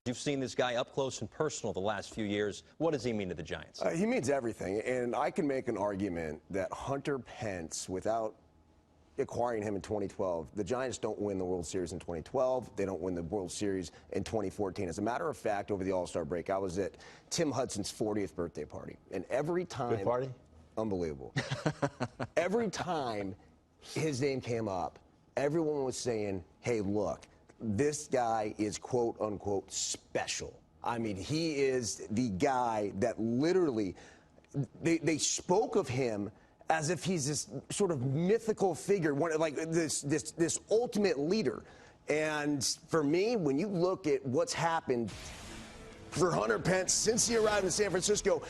You've seen this guy up close and personal the last few years. What does he mean to the Giants? He means everything, and I can make an argument that Hunter Pence, without acquiring him in 2012, the Giants don't win the World Series in 2012. They don't win the World Series in 2014. As a matter of fact, over the All-Star break, I was at Tim Hudson's 40th birthday party, and every time... Good party? Unbelievable. Every time his name came up, everyone was saying, hey, look, this guy is quote-unquote special. I mean, he is the guy that literally, they spoke of him as if he's this sort of mythical figure, like this ultimate leader. And for me, when you look at what's happened for Hunter Pence since he arrived in San Francisco,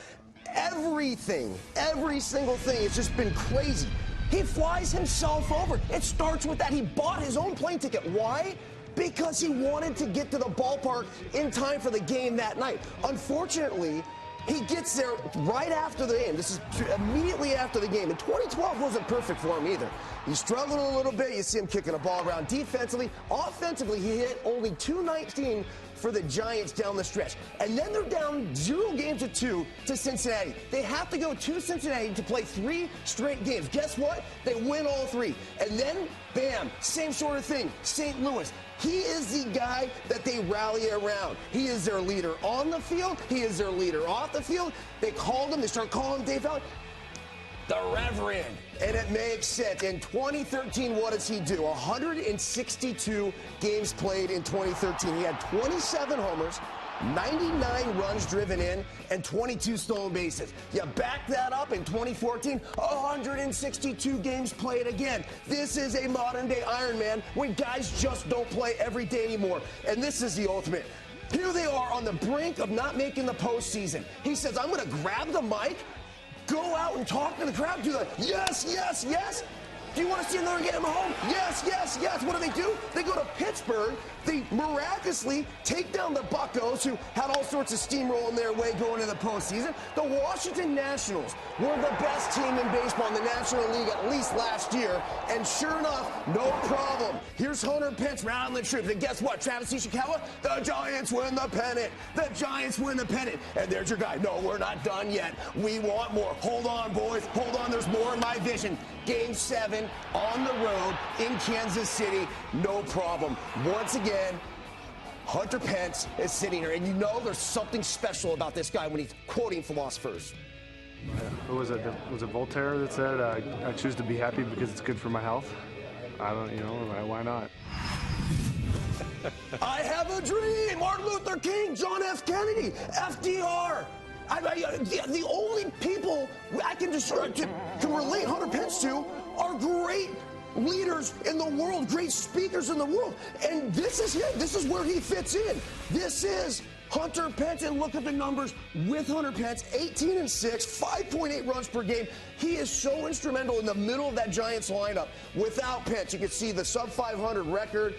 everything, every single thing, it's just been crazy. He flies himself over. It starts with that. He bought his own plane ticket. Why? Because he wanted to get to the ballpark in time for the game that night. Unfortunately, he gets there right after the game. This is immediately after the game. And 2012 wasn't perfect for him either. He's struggling a little bit. You see him kicking a ball around defensively. Offensively, he hit only .219 for the Giants down the stretch. And then they're down 0 games to 2 to Cincinnati. They have to go to Cincinnati to play 3 straight games. Guess what? They win all 3. And then, bam, same sort of thing, St. Louis. He is the guy that they rally around. He is their leader on the field. He is their leader off the field. They called him, they start calling him Dave Fowler the Reverend. And it makes sense. In 2013, what does he do? 162 games played in 2013. He had 27 homers, 99 runs driven in, and 22 stolen bases. You back that up in 2014, 162 games played again. This is a modern-day Iron Man when guys just don't play every day anymore. And this is the ultimate. Here they are on the brink of not making the postseason. He says, I'm going to grab the mic, go out and talk to the crowd, do the yes, yes, yes. Do you want to see another game at home? Yes, yes, yes. What do? They go to Pittsburgh. They miraculously take down the Buccos, who had all sorts of steamroll in their way going into the postseason. The Washington Nationals were the best team in baseball in the National League at least last year. And sure enough, no problem. Here's Hunter Pence rounding the troops. And guess what? Travis Ishikawa, the Giants win the pennant. The Giants win the pennant. And there's your guy. No, we're not done yet. We want more. Hold on, boys. Hold on. There's more in my vision. Game 7 on the road in Kansas City. No problem. Once again, Hunter Pence is sitting here, and you know there's something special about this guy when he's quoting philosophers. Who was it? Was it Voltaire that said, I choose to be happy because it's good for my health? I don't, why not? I have a dream. Martin Luther King, John F. Kennedy, FDR. The only people I can relate Hunter Pence to are great leaders in the world, great speakers in the world. And this is him. This is where he fits in. This is Hunter Pence. And look at the numbers with Hunter Pence, 18-6, 5.8 runs per game. He is so instrumental in the middle of that Giants lineup. Without Pence, you can see the sub-500 record,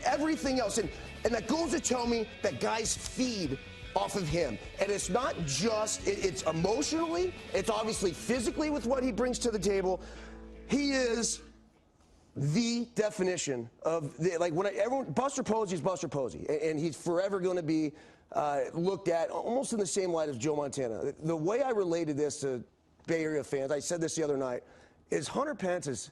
everything else. And that goes to tell me that guys feed off of him. And it's not just, it's emotionally, it's obviously physically with what he brings to the table. He is the definition of, Buster Posey's Buster Posey, and he's forever going to be looked at almost in the same light as Joe Montana. The way I related this to Bay Area fans, I said this the other night, is Hunter Pence is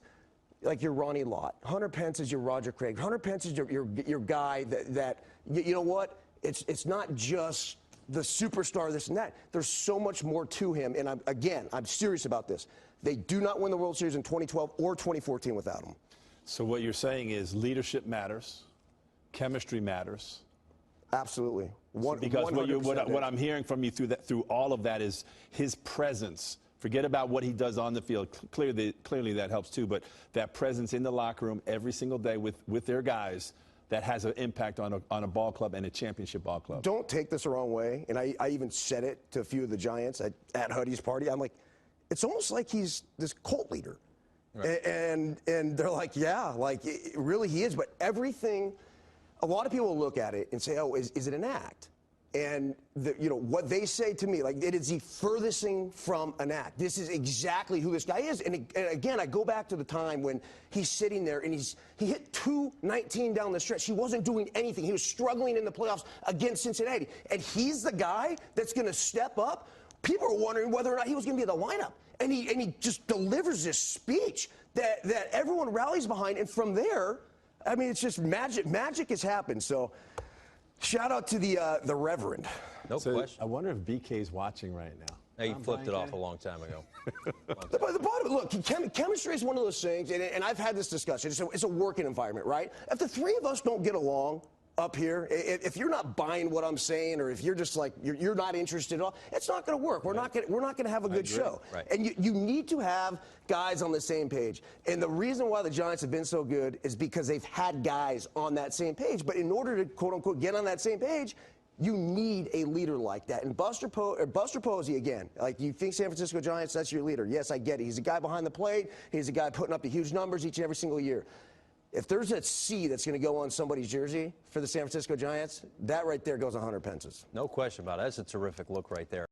like your Ronnie Lott. Hunter Pence is your Roger Craig. Hunter Pence is your guy that you know what? It's not just the superstar, this and that. There's so much more to him. And I'm serious about this. They do not win the World Series in 2012 or 2014 without him. So what you're saying is leadership matters, chemistry matters. Absolutely. Because what I'm hearing from you through all of that is his presence. Forget about what he does on the field. Clearly that helps too. But that presence in the locker room every single day with their guys, that has an impact on a ball club and a championship ball club. Don't take this the wrong way, and I even said it to a few of the Giants at Huddy's party. I'm like, it's almost like he's this cult leader. Right. And they're like, yeah, like, really he is. But everything, a lot of people look at it and say, oh, is it an act? And what they say to me, like, it is the furthest thing from an act. This is exactly who this guy is. And again, I go back to the time when he's sitting there and he hit 219 down the stretch. He wasn't doing anything. He was struggling in the playoffs against Cincinnati. And he's the guy that's going to step up. People are wondering whether or not he was going to be in the lineup. And he just delivers this speech that everyone rallies behind. And from there, I mean, it's just magic. Magic has happened. So shout out to the Reverend. No question. I wonder if BK's watching right now. He flipped it off a long time ago. The bottom, look, chemistry is one of those things, and I've had this discussion. It's a working environment, right? If the three of us don't get along up here, if you're not buying what I'm saying, or if you're just like you're not interested at all, it's not going to work. We're not going to have a good show. Right. And you need to have guys on the same page. And the reason why the Giants have been so good is because they've had guys on that same page. But in order to quote unquote get on that same page, you need a leader like that. And Buster Posey, again, like, you think San Francisco Giants, that's your leader. Yes, I get it. He's a guy behind the plate. He's a guy putting up the huge numbers each and every single year. If there's a C that's going to go on somebody's jersey for the San Francisco Giants, that right there goes 100 Pences. No question about it. That's a terrific look right there.